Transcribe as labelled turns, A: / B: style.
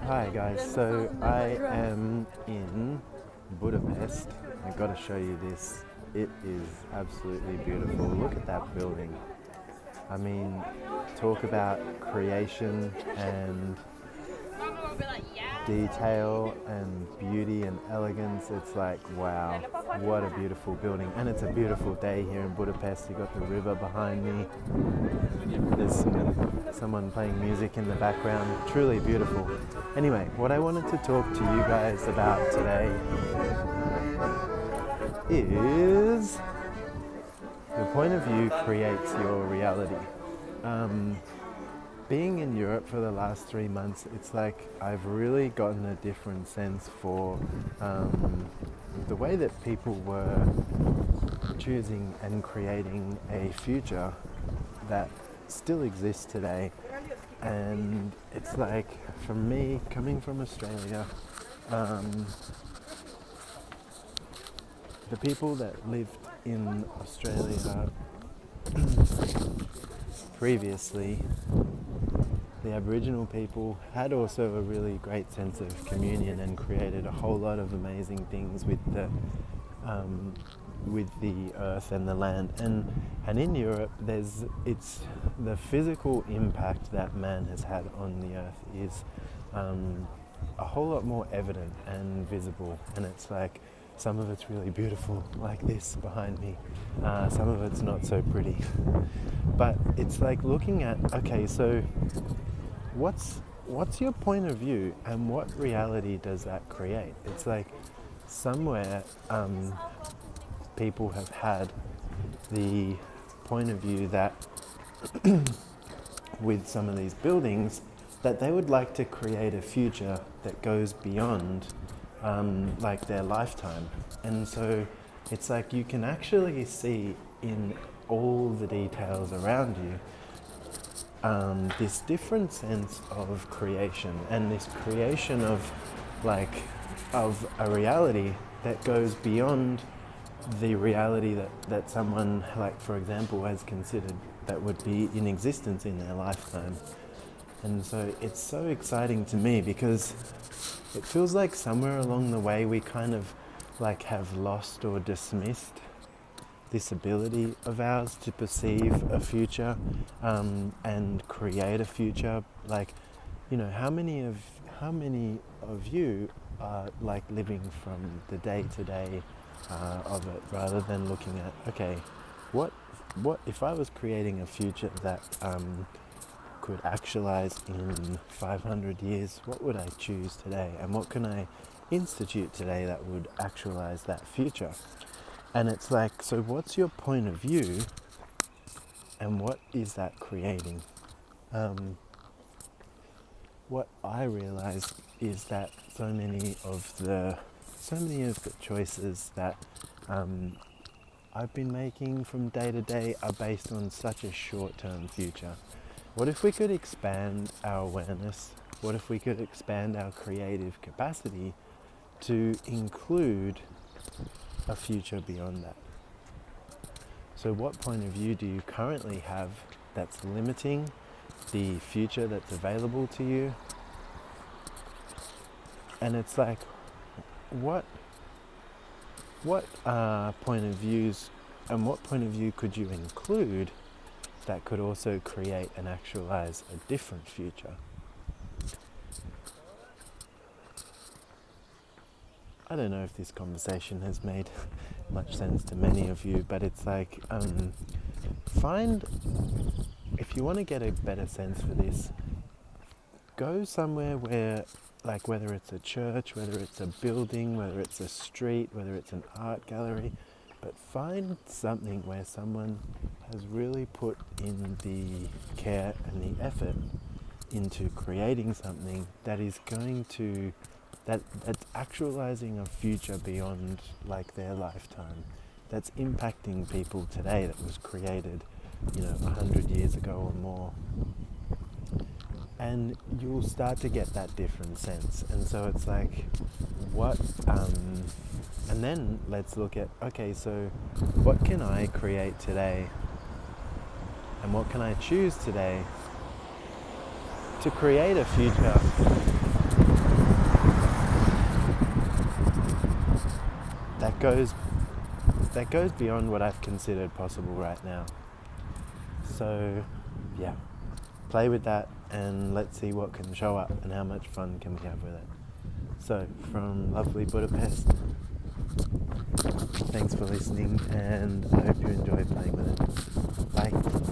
A: Hi guys, so I am in Budapest. I gotta show you this. It is absolutely beautiful. Look at that building. I mean, talk about creation and detail and beauty and elegance. It's like, wow, what a beautiful building. And it's a beautiful day here in Budapest. You got the river behind me. There's someone playing music in the background. Truly beautiful. Anyway, what I wanted to talk to you guys about today is your point of view creates your reality. Being in Europe for the last 3 months, it's like I've really gotten a different sense for the way that people were choosing and creating a future that still exists today. And it's like, for me, coming from Australia, the people that lived in Australia previously, the Aboriginal people, had also a really great sense of communion and created a whole lot of amazing things with the earth and the land. And in Europe, it's the physical impact that man has had on the earth is a whole lot more evident and visible. And it's like, some of it's really beautiful, like this behind me. Some of it's not so pretty. But it's like looking at, okay, so what's your point of view and what reality does that create? It's like somewhere people have had the point of view that with some of these buildings that they would like to create a future that goes beyond like their lifetime. And so it's like you can actually see in all the details around you this different sense of creation, and this creation of a reality that goes beyond the reality that someone, like for example, has considered that would be in existence in their lifetime. And so it's so exciting to me because it feels like somewhere along the way we kind of like have lost or dismissed this ability of ours to perceive a future and create a future. Like, you know, how many of you are like living from the day to day of it, rather than looking at, okay, what if I was creating a future that could actualize in 500 years, what would I choose today, and what can I institute today that would actualize that future? And it's like, so what's your point of view and what is that creating? What I realize is that so many of the choices that I've been making from day to day are based on such a short-term future. What if we could expand our awareness? What if we could expand our creative capacity to include a future beyond that? So what point of view do you currently have that's limiting the future that's available to you? And it's like, what point of views and what point of view could you include that could also create and actualize a different future? I don't know if this conversation has made much sense to many of you, but it's like, if you want to get a better sense for this, go somewhere where, like, whether it's a church, whether it's a building, whether it's a street, whether it's an art gallery, but find something where someone has really put in the care and the effort into creating something that is going to that's actualizing a future beyond like their lifetime, that's impacting people today, that was created 100 years ago or more. And you'll start to get that different sense. And so it's like, and then let's look at, okay, so what can I create today, and what can I choose today to create a future goes beyond what I've considered possible right now. So yeah, play with that and let's see what can show up and how much fun can we have with it. So from lovely Budapest, thanks for listening, and I hope you enjoy playing with it. Bye.